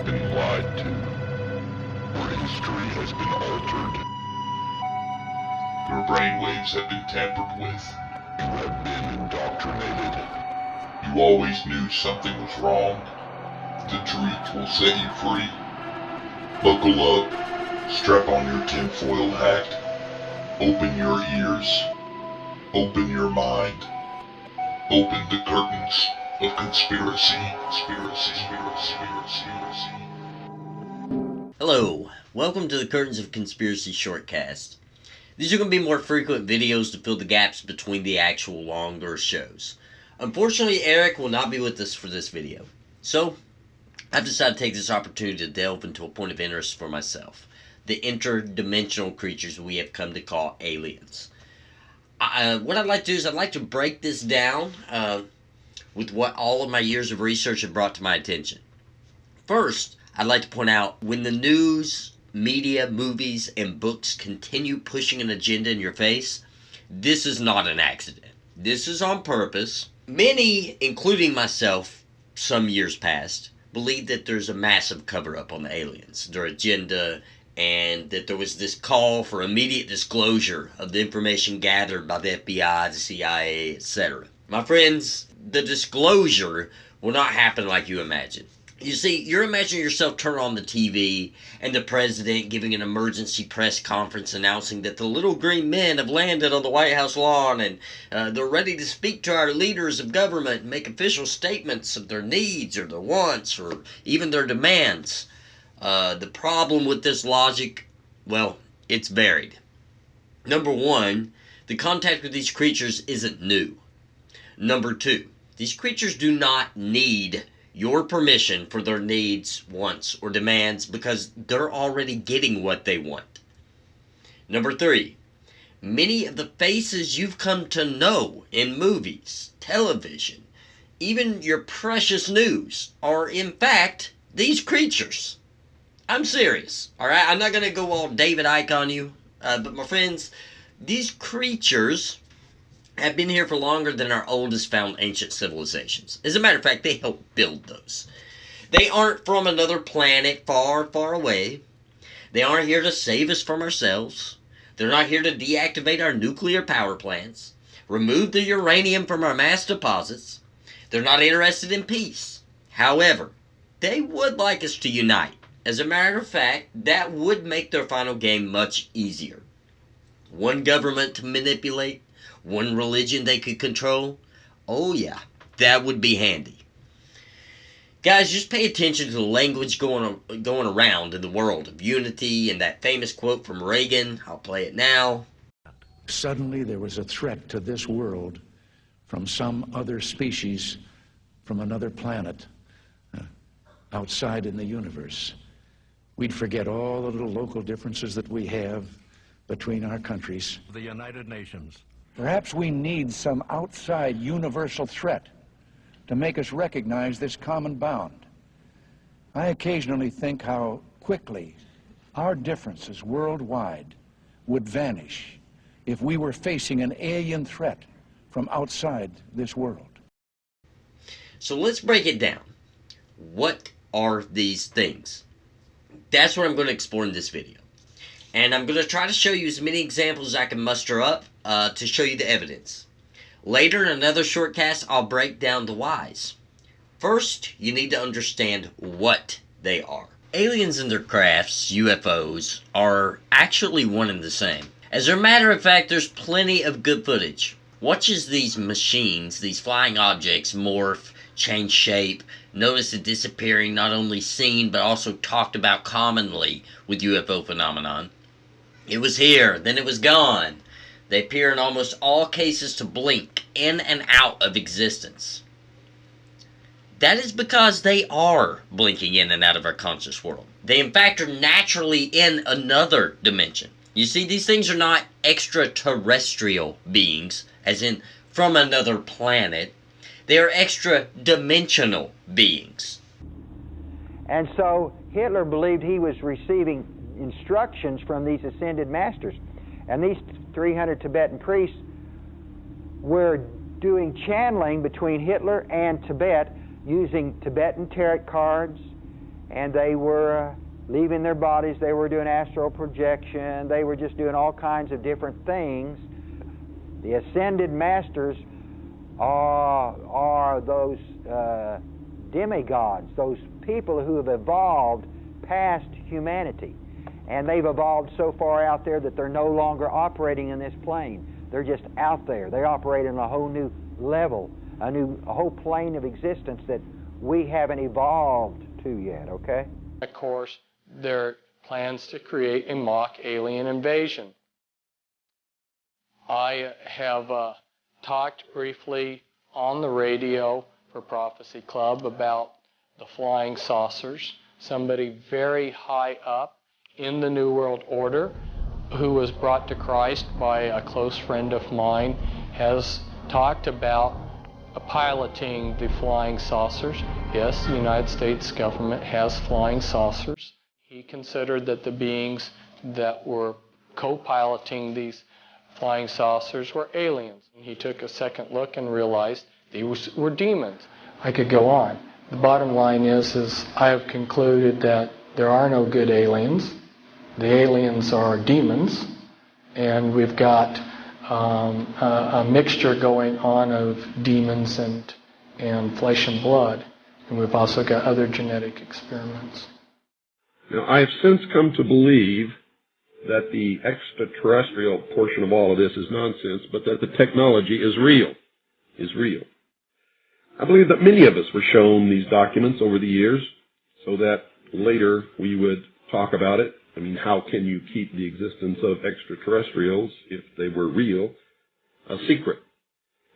have been lied to. Your history has been altered. Your brainwaves have been tampered with. You have been indoctrinated. You always knew something was wrong. The truth will set you free. Buckle up. Strap on your tinfoil hat. Open your ears. Open your mind. Open the curtains of conspiracy. Hello, welcome to the Curtains of Conspiracy shortcast. These are going to be more frequent videos to fill the gaps between the actual longer shows. Unfortunately, Eric will not be with us for this video, so I've decided to take this opportunity to delve into a point of interest for myself: the interdimensional creatures we have come to call aliens. What I'd like to do is I'd like to break this down with what all of my years of research have brought to my attention. First, I'd like to point out, when the news, media, movies, and books continue pushing an agenda in your face, this is not an accident. This is on purpose. Many, including myself, some years past, believed that there's a massive cover-up on the aliens, their agenda, and that there was this call for immediate disclosure of the information gathered by the FBI, the CIA, etc. My friends, the disclosure will not happen like you imagine. You see, you're imagining yourself turn on the TV and the president giving an emergency press conference announcing that the little green men have landed on the White House lawn and they're ready to speak to our leaders of government and make official statements of their needs or their wants or even their demands. The problem with this logic, well, it's varied. Number one, the contact with these creatures isn't new. Number two, these creatures do not need your permission for their needs, wants, or demands because they're already getting what they want. Number three, many of the faces you've come to know in movies, television, even your precious news are in fact these creatures. I'm serious, alright? I'm not going to go all David Icke on you, but my friends, these creatures have been here for longer than our oldest found ancient civilizations. As a matter of fact, they helped build those. They aren't from another planet far, far away. They aren't here to save us from ourselves. They're not here to deactivate our nuclear power plants, remove the uranium from our mass deposits. They're not interested in peace. However, they would like us to unite. As a matter of fact, that would make their final game much easier. One government to manipulate, one religion they could control. Oh yeah, that would be handy. Guys, just pay attention to the language going around in the world of unity and that famous quote from Reagan. I'll play it now. Suddenly there was a threat to this world from some other species, from another planet, outside in the universe. We'd forget all the little local differences that we have between our countries. The United Nations. Perhaps we need some outside universal threat to make us recognize this common bound. I occasionally think how quickly our differences worldwide would vanish if we were facing an alien threat from outside this world. So let's break it down. What are these things? That's what I'm going to explore in this video. And I'm going to try to show you as many examples as I can muster up to show you the evidence. Later in another shortcast, I'll break down the whys. First, you need to understand what they are. Aliens and their crafts, UFOs, are actually one and the same. As a matter of fact, there's plenty of good footage. Watch as these machines, these flying objects, morph, change shape, notice the disappearing, not only seen but also talked about commonly with UFO phenomenon. It was here, then it was gone. They appear in almost all cases to blink in and out of existence. That is because they are blinking in and out of our conscious world. They in fact are naturally in another dimension. You see, these things are not extraterrestrial beings, as in from another planet. They are extra-dimensional beings. And so Hitler believed he was receiving instructions from these ascended masters. And these 300 Tibetan priests were doing channeling between Hitler and Tibet using Tibetan tarot cards and they were leaving their bodies. They were doing astral projection. They were just doing all kinds of different things. The ascended masters are those demigods, those people who have evolved past humanity. And they've evolved so far out there that they're no longer operating in this plane. They're just out there. They operate on a whole new level, a whole plane of existence that we haven't evolved to yet, okay? Of course, there are plans to create a mock alien invasion. I have talked briefly on the radio for Prophecy Club about the flying saucers. Somebody very high up in the New World Order, who was brought to Christ by a close friend of mine, has talked about piloting the flying saucers. Yes, the United States government has flying saucers. He considered that the beings that were co-piloting these flying saucers were aliens. He took a second look and realized these were demons. I could go on. The bottom line is I have concluded that there are no good aliens. The aliens are demons, and we've got a mixture going on of demons and flesh and blood, and we've also got other genetic experiments. Now, I have since come to believe that the extraterrestrial portion of all of this is nonsense, but that the technology is real. I believe that many of us were shown these documents over the years so that later we would talk about it. I mean, how can you keep the existence of extraterrestrials, if they were real, a secret?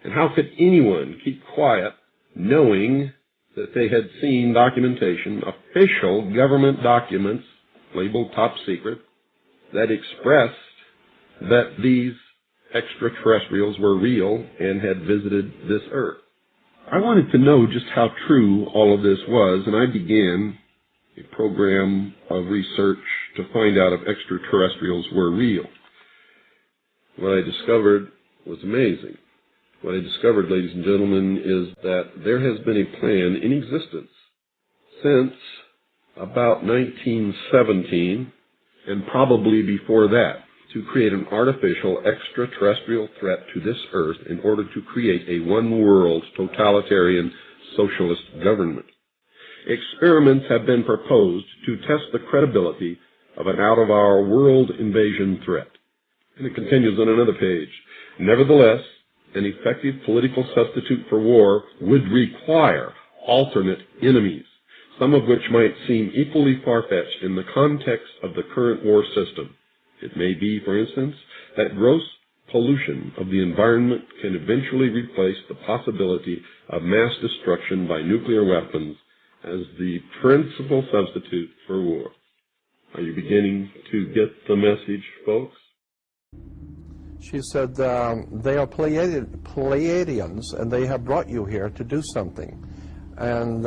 And how could anyone keep quiet knowing that they had seen documentation, official government documents, labeled top secret, that expressed that these extraterrestrials were real and had visited this earth? I wanted to know just how true all of this was, and I began a program of research to find out if extraterrestrials were real. What I discovered was amazing. What I discovered, ladies and gentlemen, is that there has been a plan in existence since about 1917, and probably before that, to create an artificial extraterrestrial threat to this earth in order to create a one-world totalitarian socialist government. Experiments have been proposed to test the credibility of an out-of-our-world invasion threat. And it continues on another page. Nevertheless, an effective political substitute for war would require alternate enemies, some of which might seem equally far-fetched in the context of the current war system. It may be, for instance, that gross pollution of the environment can eventually replace the possibility of mass destruction by nuclear weapons as the principal substitute for war. Are you beginning to get the message, folks? She said, they are Pleiadians, and they have brought you here to do something. And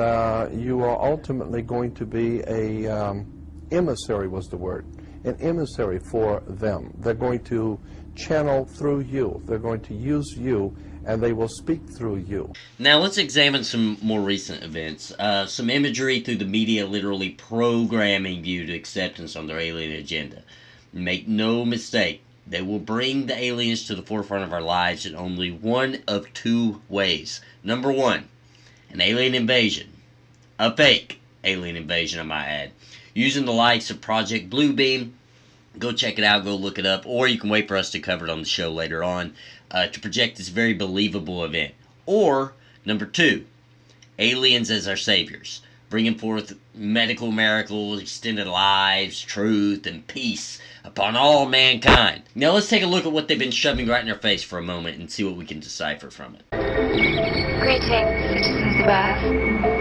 you are ultimately going to be a emissary, was the word, an emissary for them. They're going to channel through you. They're going to use you, and they will speak through you. Now let's examine some more recent events. Some imagery through the media literally programming you to acceptance on their alien agenda. Make no mistake, they will bring the aliens to the forefront of our lives in only one of two ways. Number one, an alien invasion. A fake alien invasion, I might add. Using the likes of Project Bluebeam. Go check it out, go look it up, or you can wait for us to cover it on the show later on to project this very believable event. Or, number two, aliens as our saviors, bringing forth medical miracles, extended lives, truth, and peace upon all mankind. Now let's take a look at what they've been shoving right in our face for a moment and see what we can decipher from it. Greetings, citizens of Earth.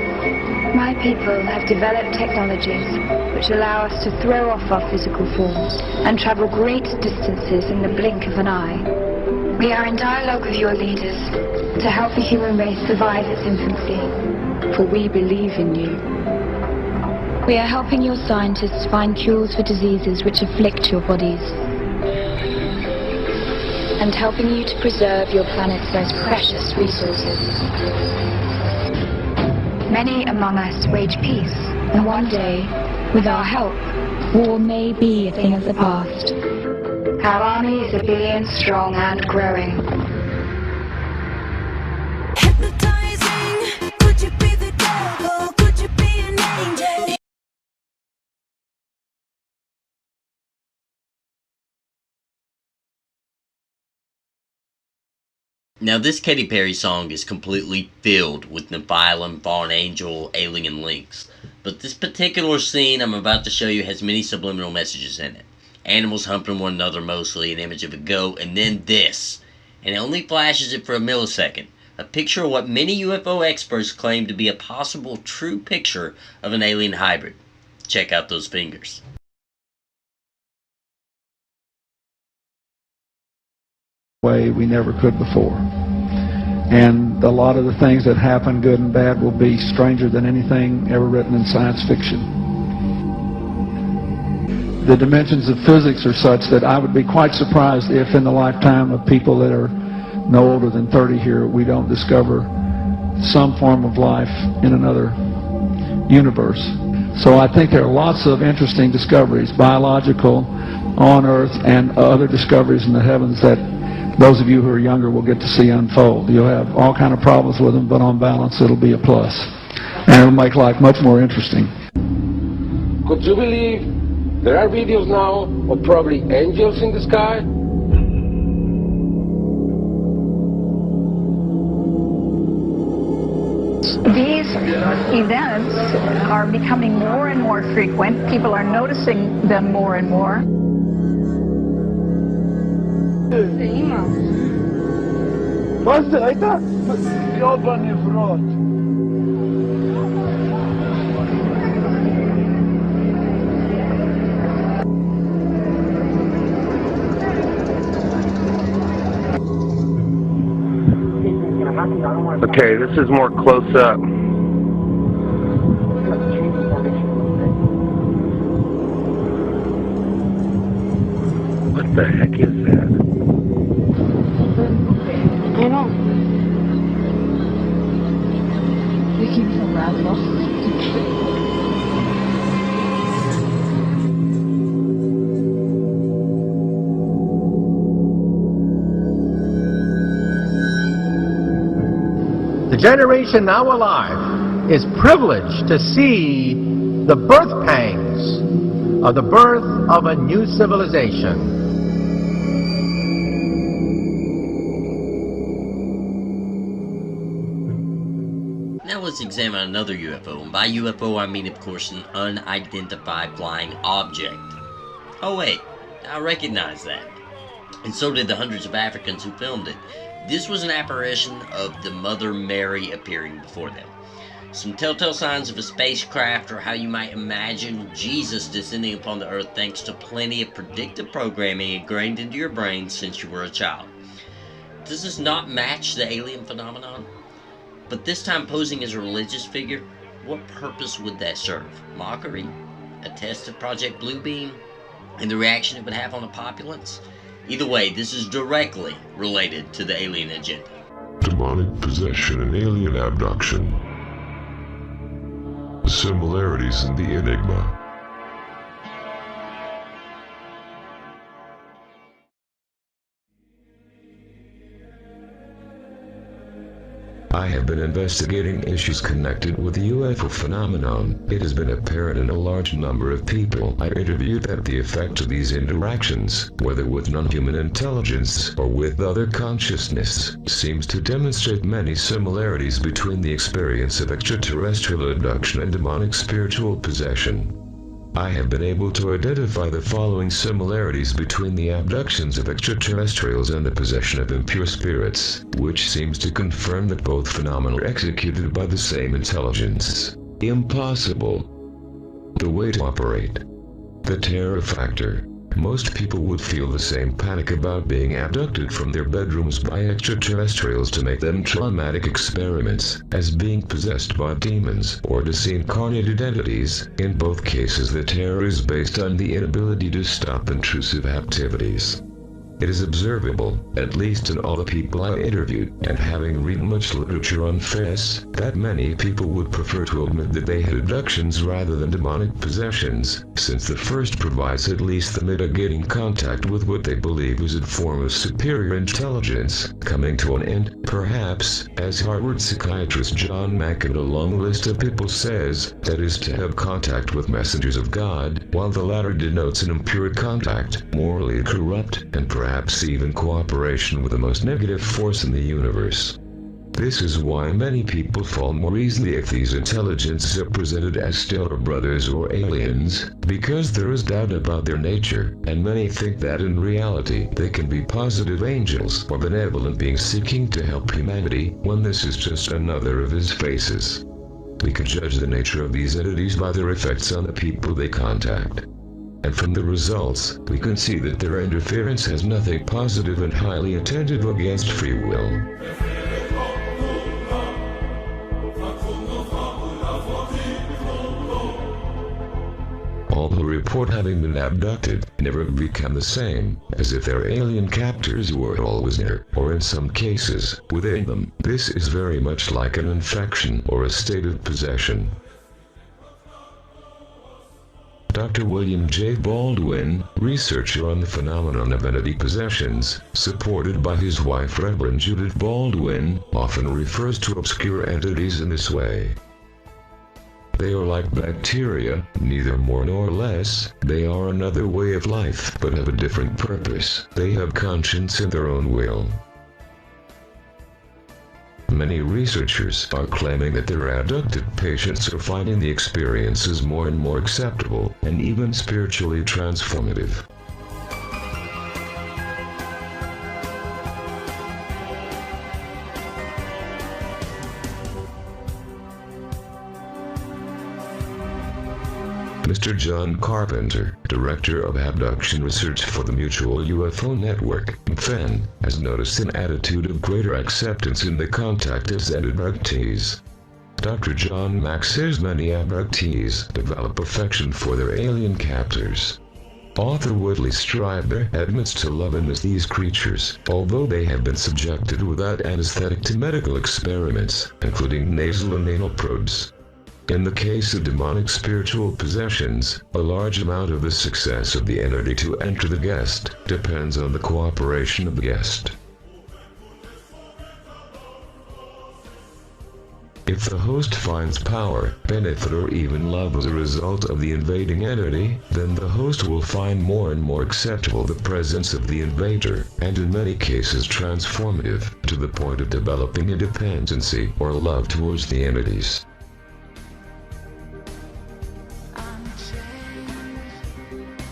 My people have developed technologies which allow us to throw off our physical forms and travel great distances in the blink of an eye. We are in dialogue with your leaders to help the human race survive its infancy, for we believe in you. We are helping your scientists find cures for diseases which afflict your bodies, and helping you to preserve your planet's most precious resources. Many among us wage peace And one day, with our help, war may be a thing of the past. Our army is 1 billion strong and growing. Hypnotizing. Could you be the devil? Could you be an angel? Now, this Katy Perry song is completely filled with Nephilim, fallen angel, alien links. But this particular scene I'm about to show you has many subliminal messages in it. Animals humping one another mostly, an image of a goat, and then this. And it only flashes it for a millisecond. A picture of what many UFO experts claim to be a possible true picture of an alien hybrid. Check out those fingers. Way we never could before. And a lot of the things that happen, good and bad, will be stranger than anything ever written in science fiction. The dimensions of physics are such that I would be quite surprised if in the lifetime of people that are no older than 30 here, we don't discover some form of life in another universe. So I think there are lots of interesting discoveries, biological, on Earth, and other discoveries in the heavens that those of you who are younger will get to see unfold. You'll have all kind of problems with them, but on balance it'll be a plus. And it'll make life much more interesting. Could you believe there are videos now of probably angels in the sky? These events are becoming more and more frequent. People are noticing them more and more. Okay, this is more close up. What the heck is that? I know. Looking for Bradlow. The generation now alive is privileged to see the birth pangs of the birth of a new civilization. Now let's examine another UFO, and by UFO I mean, of course, an unidentified flying object. Oh wait, I recognize that. And so did the hundreds of Africans who filmed it. This was an apparition of the Mother Mary appearing before them. Some telltale signs of a spacecraft, or how you might imagine Jesus descending upon the earth thanks to plenty of predictive programming ingrained into your brain since you were a child. Does this not match the alien phenomenon? But this time posing as a religious figure, what purpose would that serve? Mockery? A test of Project Bluebeam? And the reaction it would have on the populace? Either way, this is directly related to the alien agenda. Demonic possession and alien abduction. The similarities in the enigma. I have been investigating issues connected with the UFO phenomenon. It has been apparent in a large number of people I interviewed that the effect of these interactions, whether with non-human intelligence or with other consciousness, seems to demonstrate many similarities between the experience of extraterrestrial abduction and demonic spiritual possession. I have been able to identify the following similarities between the abductions of extraterrestrials and the possession of impure spirits, which seems to confirm that both phenomena are executed by the same intelligence. Impossible. The way to operate. The terror factor. Most people would feel the same panic about being abducted from their bedrooms by extraterrestrials to make them traumatic experiments, as being possessed by demons or to see incarnated entities. In both cases the terror is based on the inability to stop intrusive activities. It is observable, at least in all the people I interviewed, and having read much literature on FES, that many people would prefer to admit that they had abductions rather than demonic possessions, since the first provides at least the mitigating contact with what they believe is a form of superior intelligence, coming to an end, perhaps, as Harvard psychiatrist John Mack in a long list of people says, that is to have contact with messengers of God, while the latter denotes an impure contact, morally corrupt, and perhaps even cooperation with the most negative force in the universe. This is why many people fall more easily if these intelligences are presented as stellar brothers or aliens, because there is doubt about their nature, and many think that in reality they can be positive angels or benevolent beings seeking to help humanity, when this is just another of his faces. We can judge the nature of these entities by their effects on the people they contact. And from the results, we can see that their interference has nothing positive and highly attentive against free will. All who report having been abducted never become the same, as if their alien captors were always near, or in some cases, within them. This is very much like an infection or a state of possession. Dr. William J. Baldwin, researcher on the phenomenon of entity possessions, supported by his wife Reverend Judith Baldwin, often refers to obscure entities in this way. They are like bacteria, neither more nor less. They are another way of life, but have a different purpose. They have conscience and their own will. Many researchers are claiming that their abducted patients are finding the experiences more and more acceptable, and even spiritually transformative. Mr. John Carpenter, Director of Abduction Research for the Mutual UFO Network, MFN, has noticed an attitude of greater acceptance in the contact of abductees. Dr. John Mack says many abductees develop affection for their alien captors. Author Woodley Stryber admits to love and miss these creatures, although they have been subjected without anesthetic to medical experiments, including nasal and anal probes. In the case of demonic spiritual possessions, a large amount of the success of the entity to enter the guest depends on the cooperation of the guest. If the host finds power, benefit, or even love as a result of the invading entity, then the host will find more and more acceptable the presence of the invader, and in many cases transformative, to the point of developing a dependency or love towards the entities.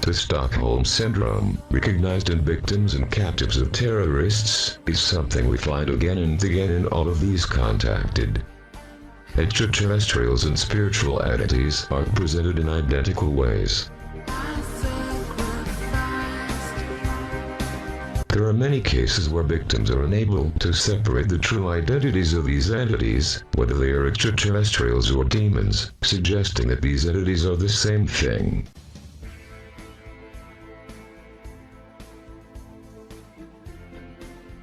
The Stockholm Syndrome, recognized in victims and captives of terrorists, is something we find again and again in all of these contacted extraterrestrials and spiritual entities are presented in identical ways. There are many cases where victims are unable to separate the true identities of these entities, whether they are extraterrestrials or demons, suggesting that these entities are the same thing.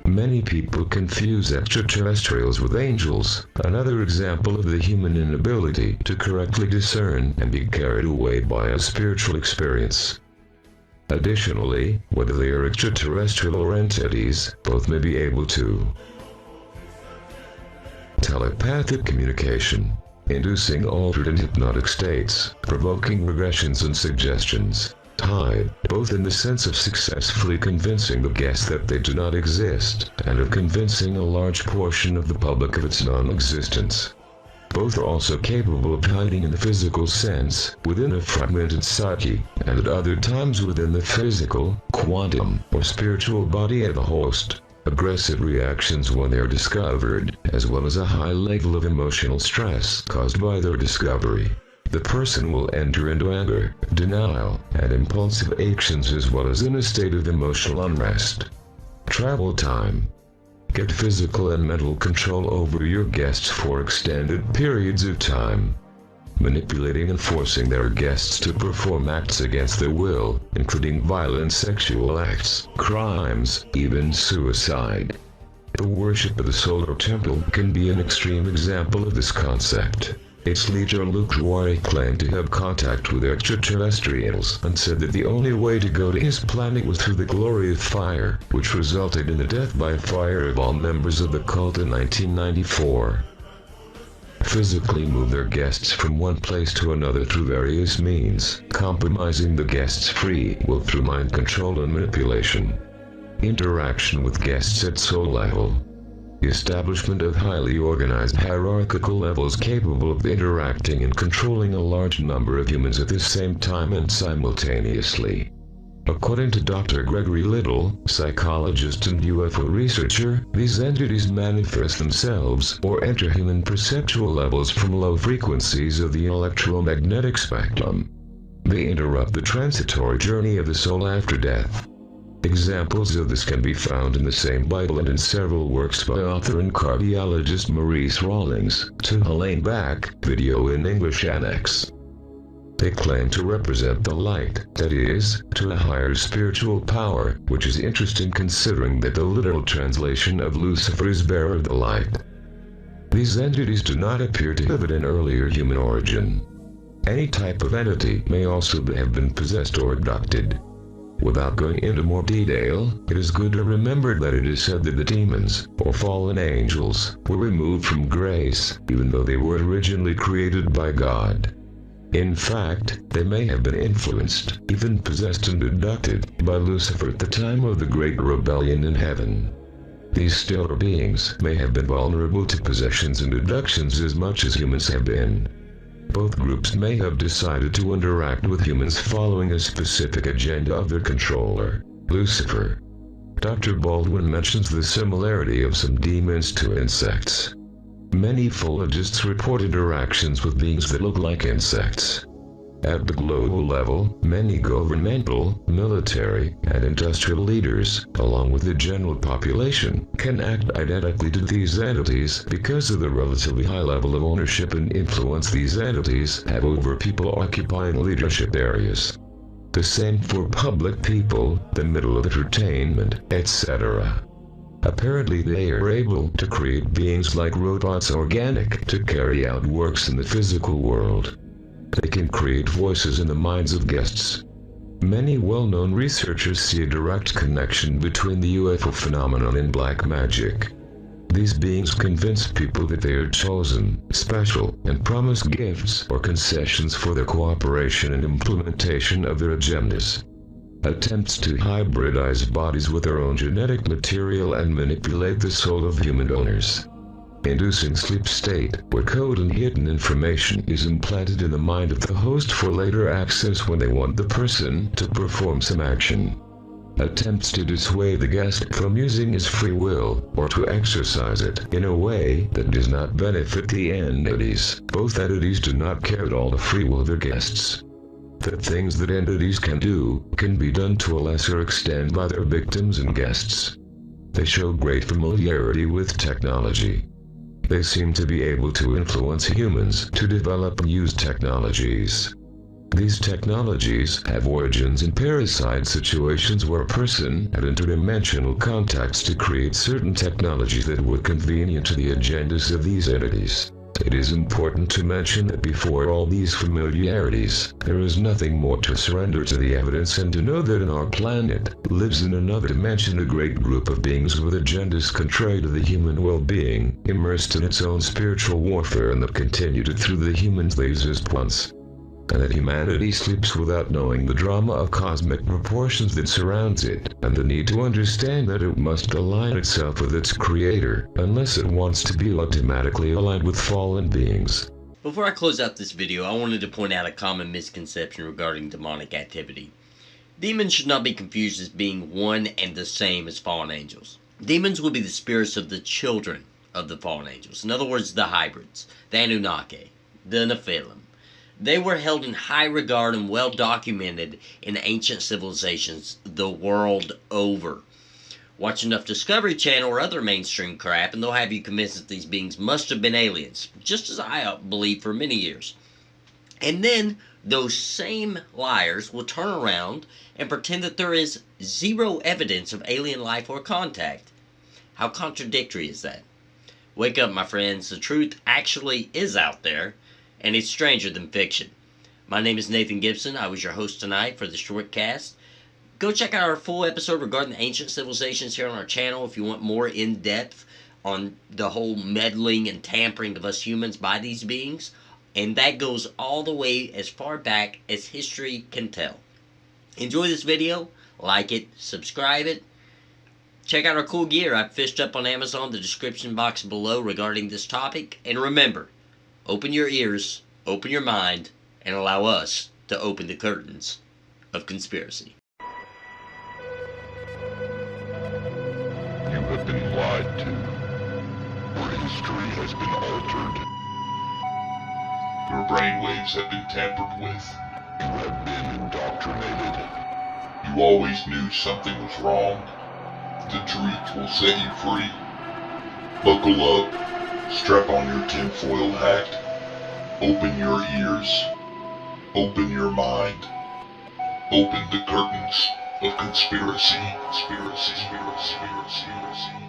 Many people confuse extraterrestrials with angels, another example of the human inability to correctly discern and be carried away by a spiritual experience. Additionally, whether they are extraterrestrial or entities, both may be able to telepathic communication, inducing altered and hypnotic states, provoking regressions and suggestions, tied, both in the sense of successfully convincing the guest that they do not exist, and of convincing a large portion of the public of its non-existence. Both are also capable of hiding in the physical sense, within a fragmented psyche, and at other times within the physical, quantum, or spiritual body of the host. Aggressive reactions when they are discovered, as well as a high level of emotional stress caused by their discovery. The person will enter into anger, denial, and impulsive actions, as well as in a state of emotional unrest. Travel time. Get physical and mental control over your guests for extended periods of time. manipulating and forcing their guests to perform acts against their will, including violent sexual acts, crimes, even suicide. The worship of the solar temple can be an extreme example of this concept. Its leader Luke Dwyer claimed to have contact with extraterrestrials and said that the only way to go to his planet was through the glory of fire, which resulted in the death by fire of all members of the cult in 1994. Physically move their guests from one place to another through various means, compromising the guests' free will through mind control and manipulation. Interaction with guests at soul level. The establishment of highly organized hierarchical levels capable of interacting and controlling a large number of humans at the same time and simultaneously. According to Dr. Gregory Little, psychologist and UFO researcher, these entities manifest themselves or enter human perceptual levels from low frequencies of the electromagnetic spectrum. They interrupt the transitory journey of the soul after death. Examples of this can be found in the same Bible and in several works by author and cardiologist Maurice Rawlings, to Helene Back, video in English annex. They claim to represent the light, that is, to a higher spiritual power, which is interesting considering that the literal translation of Lucifer is bearer of the light. These entities do not appear to have an earlier human origin. Any type of entity may also have been possessed or abducted. Without going into more detail, it is good to remember that it is said that the demons, or fallen angels, were removed from grace, even though they were originally created by God. In fact, they may have been influenced, even possessed and abducted, by Lucifer at the time of the Great Rebellion in heaven. These stellar beings may have been vulnerable to possessions and abductions as much as humans have been. Both groups may have decided to interact with humans following a specific agenda of their controller, Lucifer. Dr. Baldwin mentions the similarity of some demons to insects. Many ufologists report interactions with beings that look like insects. At the global level, many governmental, military, and industrial leaders, along with the general population, can act identically to these entities because of the relatively high level of ownership and influence these entities have over people occupying leadership areas. The same for public people, the middle of entertainment, etc. Apparently they are able to create beings like robots organic to carry out works in the physical world. They can create voices in the minds of guests. Many well-known researchers see a direct connection between the UFO phenomenon and black magic. These beings convince people that they are chosen, special, and promise gifts or concessions for their cooperation and implementation of their agendas. Attempts to hybridize bodies with their own genetic material and manipulate the soul of human donors. Inducing sleep state, where code and hidden information is implanted in the mind of the host for later access when they want the person to perform some action. Attempts to dissuade the guest from using his free will, or to exercise it in a way that does not benefit the entities. Both entities do not care at all the free will of their guests. The things that entities can do, can be done to a lesser extent by their victims and guests. They show great familiarity with technology. They seem to be able to influence humans to develop and use technologies. These technologies have origins in parasite situations where a person had interdimensional contacts to create certain technologies that were convenient to the agendas of these entities. It is important to mention that before all these familiarities, there is nothing more to surrender to the evidence and to know that on our planet lives in another dimension a great group of beings with agendas contrary to the human well-being, immersed in its own spiritual warfare and that continue to through the human's latest once. And that humanity sleeps without knowing the drama of cosmic proportions that surrounds it, and the need to understand that it must align itself with its creator, unless it wants to be automatically aligned with fallen beings. Before I close out this video, I wanted to point out a common misconception regarding demonic activity. Demons should not be confused as being one and the same as fallen angels. Demons will be the spirits of the children of the fallen angels. In other words, the hybrids, the Anunnaki, the Nephilim. They were held in high regard and well documented in ancient civilizations the world over. Watch enough Discovery Channel or other mainstream crap and they'll have you convinced that these beings must have been aliens, just as I believed for many years. And then those same liars will turn around and pretend that there is zero evidence of alien life or contact. How contradictory is that? Wake up, my friends. The truth actually is out there, and it's stranger than fiction. My name is Nathan Gibson. I was your host tonight for the Shortcast. Go check out our full episode regarding ancient civilizations here on our channel if you want more in-depth on the whole meddling and tampering of us humans by these beings. And that goes all the way as far back as history can tell. Enjoy this video, like it, subscribe it. Check out our cool gear I've fished up on Amazon, the description box below regarding this topic. And remember, open your ears, open your mind, and allow us to open the curtains of conspiracy. You have been lied to. Your history has been altered. Your brainwaves have been tampered with. You have been indoctrinated. You always knew something was wrong. The truth will set you free. Buckle up. Strap on your tinfoil hat. Open your ears. Open your mind. Open the curtains of conspiracy. Conspiracy. Conspiracy. Conspiracy.